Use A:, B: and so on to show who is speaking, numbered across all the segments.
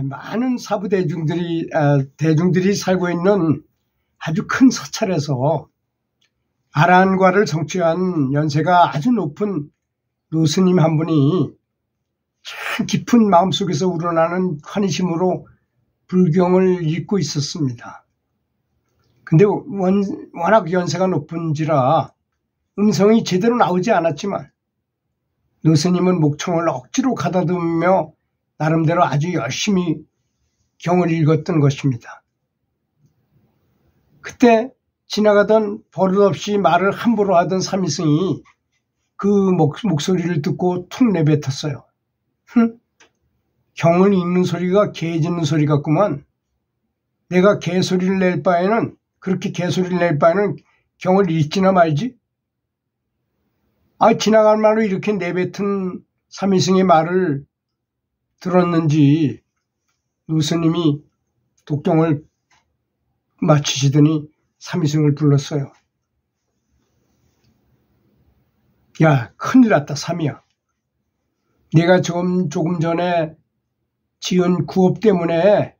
A: 많은 사부 대중들이 살고 있는 아주 큰 서찰에서 아란과를 성취한 연세가 아주 높은 노스님 한 분이 참 깊은 마음속에서 우러나는 환희심으로 불경을 읽고 있었습니다. 근데 워낙 연세가 높은지라 음성이 제대로 나오지 않았지만 노스님은 목청을 억지로 가다듬으며 나름대로 아주 열심히 경을 읽었던 것입니다. 그때 지나가던 버릇없이 말을 함부로 하던 삼위승이 그 목소리를 듣고 툭 내뱉었어요. 경을 읽는 소리가 개 짖는 소리 같구만. 내가 개소리를 낼 바에는 그렇게 개소리를 낼 바에는 경을 읽지나 말지. 지나갈 말로 이렇게 내뱉은 삼위승의 말을 들었는지 노스님이 독경을 마치시더니 삼위승을 불렀어요. 야, 큰일 났다, 삼이야. 내가 조금 전에 지은 구업 때문에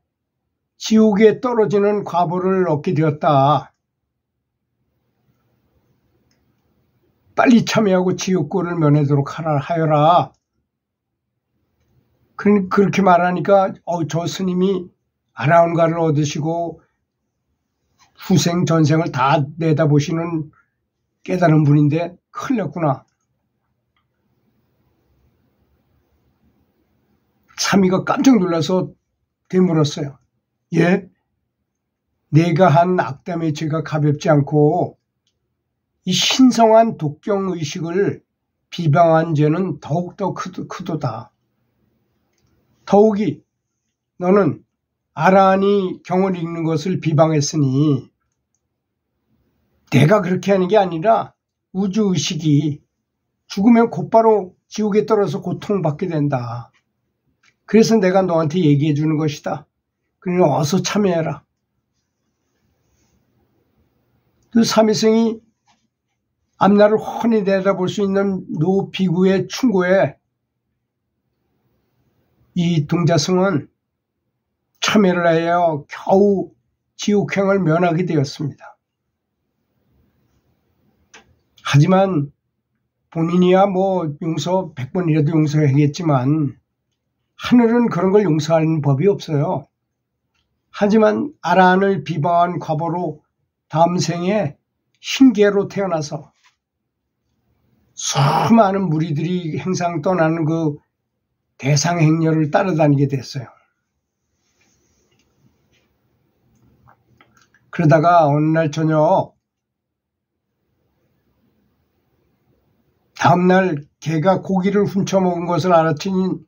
A: 지옥에 떨어지는 과보를 얻게 되었다. 빨리 참여하고 지옥고를 면하도록 하여라. 그렇게 말하니까 저 스님이 아라운가를 얻으시고 후생 전생을 다 내다보시는 깨달은 분인데 큰일 났구나. 삼이가 깜짝 놀라서 되물었어요. 예? 내가 한 악담의 죄가 가볍지 않고 이 신성한 독경의식을 비방한 죄는 더욱더 크도다. 더욱이 너는 아란이 경을 읽는 것을 비방했으니 내가 그렇게 하는 게 아니라 우주의식이 죽으면 곧바로 지옥에 떨어져 고통받게 된다. 그래서 내가 너한테 얘기해 주는 것이다. 그러니 어서 참여해라. 그 삼위승이 앞날을 훤히 내다볼 수 있는 노비구의 충고에 이 동자승은 참여를 하여 겨우 지옥행을 면하게 되었습니다. 하지만 본인이야 용서 100번이라도 용서하겠지만 하늘은 그런 걸 용서하는 법이 없어요. 하지만 아란을 비방한 과보로 다음 생에 신계로 태어나서 수많은 무리들이 행상 떠나는 그 대상행렬을 따라다니게 됐어요. 그러다가 어느 날 저녁 다음날 개가 고기를 훔쳐먹은 것을 알아챈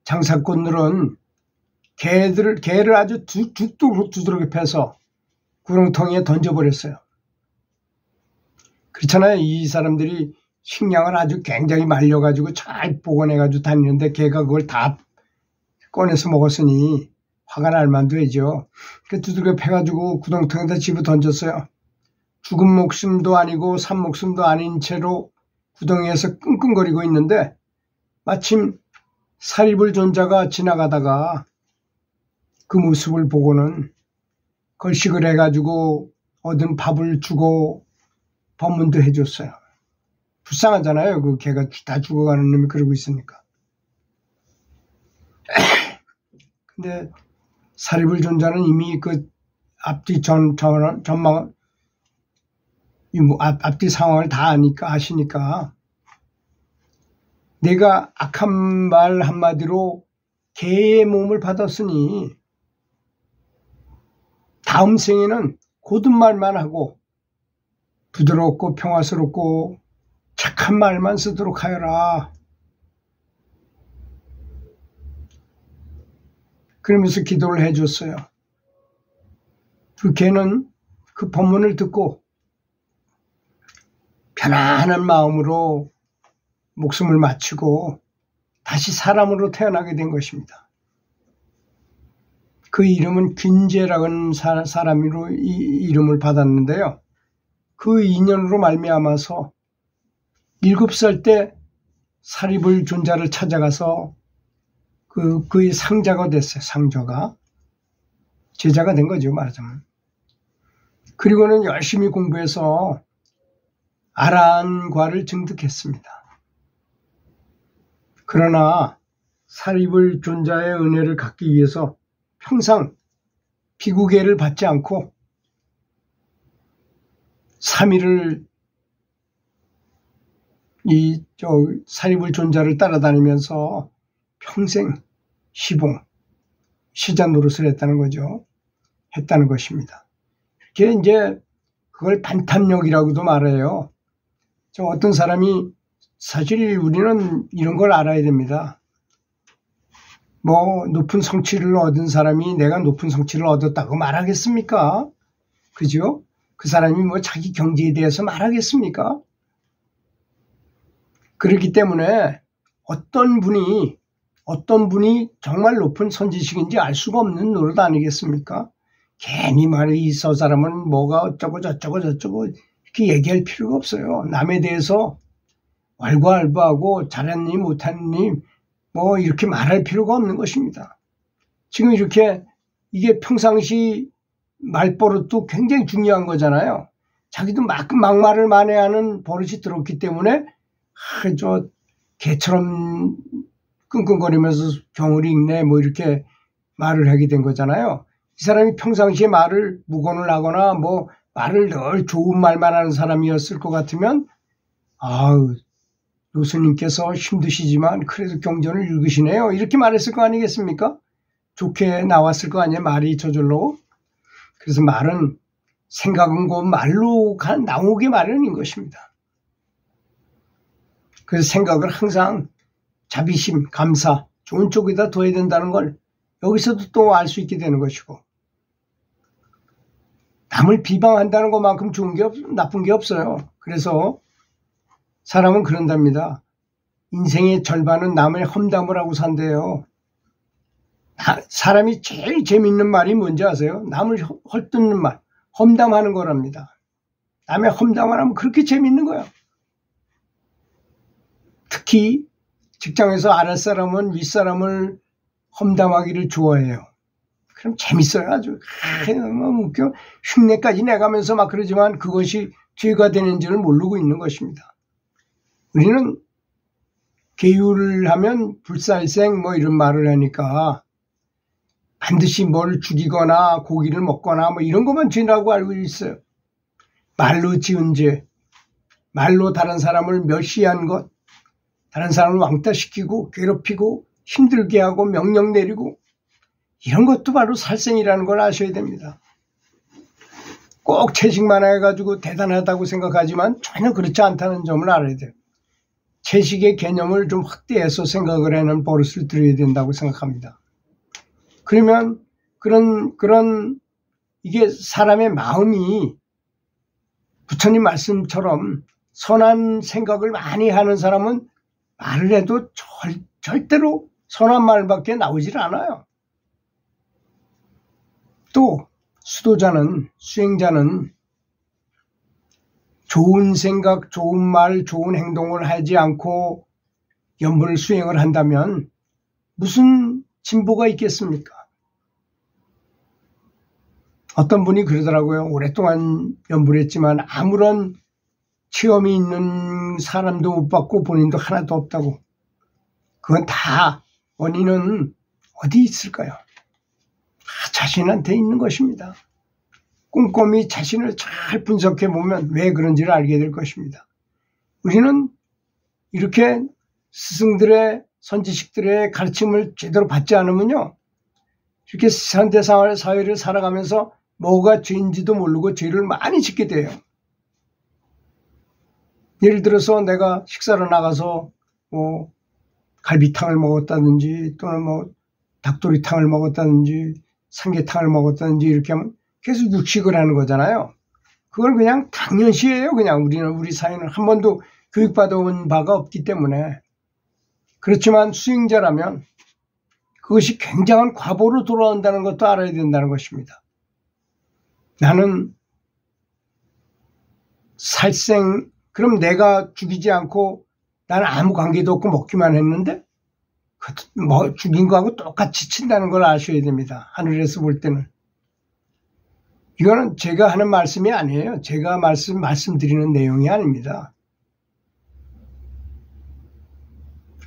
A: 장사꾼들은 개를 아주 두드러기 패서 구렁텅이에 던져버렸어요. 그렇잖아요. 이 사람들이 식량을 아주 굉장히 말려가지고 잘 보관해가지고 다니는데 개가 그걸 다 꺼내서 먹었으니 화가 날 만도 해죠. 그 두들겨 패가지고 구렁텅이에다 집어 던졌어요. 죽은 목숨도 아니고 산 목숨도 아닌 채로 구덩이에서 끙끙거리고 있는데 마침 사리불 존자가 지나가다가 그 모습을 보고는 걸식을 해가지고 얻은 밥을 주고 법문도 해줬어요. 불쌍하잖아요. 그 개가 다 죽어가는 놈이 그러고 있으니까. 근데 사리불 존자는 이미 그 앞뒤 앞뒤 상황을 다 아시니까 내가 악한 말 한마디로 개의 몸을 받았으니 다음 생에는 고든 말만 하고 부드럽고 평화스럽고 착한 말만 쓰도록 하여라. 그러면서 기도를 해줬어요. 그 개는 그 법문을 듣고 편안한 마음으로 목숨을 마치고 다시 사람으로 태어나게 된 것입니다. 그 이름은 균제라는 사람으로 이 이름을 받았는데요. 그 인연으로 말미암아서 7살 때 사리불 존자를 찾아가서 그의 상자가 됐어요. 상자가. 제자가 된 거죠, 말하자면. 그리고는 열심히 공부해서 아라한과를 증득했습니다. 그러나 사리불 존자의 은혜를 갖기 위해서 평생 비구계를 받지 않고 3일을 사리불 존자를 따라다니면서 평생 시봉, 시자 노릇을 했다는 거죠. 했다는 것입니다. 그게 이제 그걸 반탐력이라고도 말해요. 어떤 사람이 사실 우리는 이런 걸 알아야 됩니다. 높은 성취를 얻은 사람이 내가 높은 성취를 얻었다고 말하겠습니까? 그죠? 그 사람이 자기 경지에 대해서 말하겠습니까? 그렇기 때문에 어떤 분이 정말 높은 선지식인지 알 수가 없는 노릇 아니겠습니까? 괜히 말이 저 사람은 뭐가 어쩌고 저쩌고 이렇게 얘기할 필요가 없어요. 남에 대해서 왈가왈부하고 잘했니 못했니 이렇게 말할 필요가 없는 것입니다. 지금 이렇게 이게 평상시 말버릇도 굉장히 중요한 거잖아요. 자기도 막말을 만회하는 버릇이 들었기 때문에 개처럼 끙끙거리면서 경을 읽네 이렇게 말을 하게 된 거잖아요. 이 사람이 평상시에 말을 묵언을 하거나 말을 늘 좋은 말만 하는 사람이었을 것 같으면 교수님께서 힘드시지만 그래도 경전을 읽으시네요. 이렇게 말했을 거 아니겠습니까? 좋게 나왔을 거 아니에요. 말이 저절로. 그래서 말은 생각은 곧 말로 나오게 마련인 것입니다. 그래서 생각을 항상 자비심, 감사, 좋은 쪽에다 둬야 된다는 걸 여기서도 또 알 수 있게 되는 것이고, 남을 비방한다는 것만큼 나쁜 게 없어요. 그래서 사람은 그런답니다. 인생의 절반은 남의 험담을 하고 산대요. 사람이 제일 재밌는 말이 뭔지 아세요? 남을 헐뜯는 말, 험담하는 거랍니다. 남의 험담을 하면 그렇게 재밌는 거야. 특히 직장에서 아랫사람은 윗사람을 험담하기를 좋아해요. 그럼 재밌어요. 아주. 너무 웃겨. 흉내까지 내가면서 막 그러지만 그것이 죄가 되는지를 모르고 있는 것입니다. 우리는 계율을 하면 불살생 이런 말을 하니까 반드시 뭘 죽이거나 고기를 먹거나 이런 것만 죄라고 알고 있어요. 말로 지은 죄, 말로 다른 사람을 멸시한 것, 다른 사람을 왕따시키고 괴롭히고 힘들게 하고 명령 내리고 이런 것도 바로 살생이라는 걸 아셔야 됩니다. 꼭 채식만 해가지고 대단하다고 생각하지만 전혀 그렇지 않다는 점을 알아야 돼요. 채식의 개념을 좀 확대해서 생각을 하는 버릇을 들여야 된다고 생각합니다. 그러면 이게 사람의 마음이 부처님 말씀처럼 선한 생각을 많이 하는 사람은 말을 해도 절대로 선한 말밖에 나오질 않아요. 또 수행자는 좋은 생각, 좋은 말, 좋은 행동을 하지 않고 연불 수행을 한다면 무슨 진보가 있겠습니까? 어떤 분이 그러더라고요. 오랫동안 연불했지만 아무런 체험이 있는 사람도 못 봤고 본인도 하나도 없다고. 그건 다 원인은 어디 있을까요? 자신한테 있는 것입니다. 꼼꼼히 자신을 잘 분석해 보면 왜 그런지를 알게 될 것입니다. 우리는 이렇게 스승들의 선지식들의 가르침을 제대로 받지 않으면요, 이렇게 현대사회를 살아가면서 뭐가 죄인지도 모르고 죄를 많이 짓게 돼요. 예를 들어서 내가 식사를 나가서 갈비탕을 먹었다든지 또는 닭도리탕을 먹었다든지 삼계탕을 먹었다든지 이렇게 하면 계속 육식을 하는 거잖아요. 그걸 그냥 당연시해요. 그냥 우리 사회는 한 번도 교육받아온 바가 없기 때문에. 그렇지만 수행자라면 그것이 굉장한 과보로 돌아온다는 것도 알아야 된다는 것입니다. 나는 그럼 내가 죽이지 않고 나는 아무 관계도 없고 먹기만 했는데 뭐 죽인 거하고 똑같이 친다는 걸 아셔야 됩니다. 하늘에서 볼 때는. 이거는 제가 하는 말씀이 아니에요. 제가 말씀드리는 내용이 아닙니다.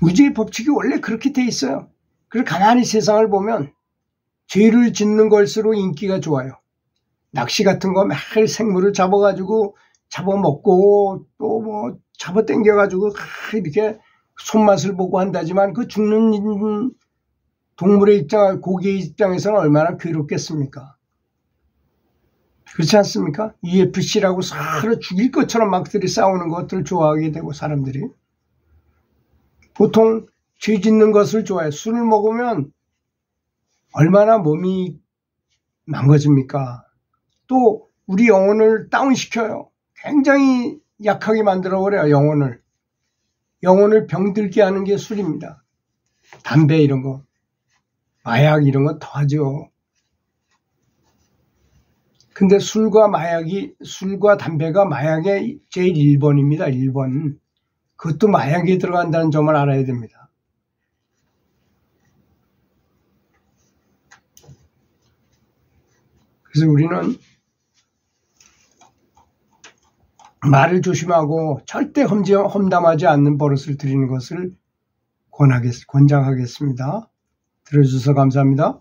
A: 우주의 법칙이 원래 그렇게 돼 있어요. 그리고 가만히 세상을 보면 죄를 짓는 걸수록 인기가 좋아요. 낚시 같은 거 매일 생물을 잡아가지고 잡아먹고 또 뭐 잡아당겨가지고 이렇게 손맛을 보고 한다지만 그 죽는 동물의 입장, 고기의 입장에서는 얼마나 괴롭겠습니까? 그렇지 않습니까? UFC라고 서로 죽일 것처럼 막들이 싸우는 것들을 좋아하게 되고 사람들이. 보통 죄 짓는 것을 좋아해요. 술을 먹으면 얼마나 몸이 망가집니까? 또 우리 영혼을 다운시켜요. 굉장히 약하게 만들어버려요. 영혼을 병들게 하는 게 술입니다. 담배 이런 거, 마약 이런 거 더하죠. 근데 술과 담배가 마약의 제일 1번입니다. 1번. 그것도 마약에 들어간다는 점을 알아야 됩니다. 그래서 우리는 말을 조심하고 절대 험담하지 않는 버릇을 들이는 것을 권장하겠습니다. 들어주셔서 감사합니다.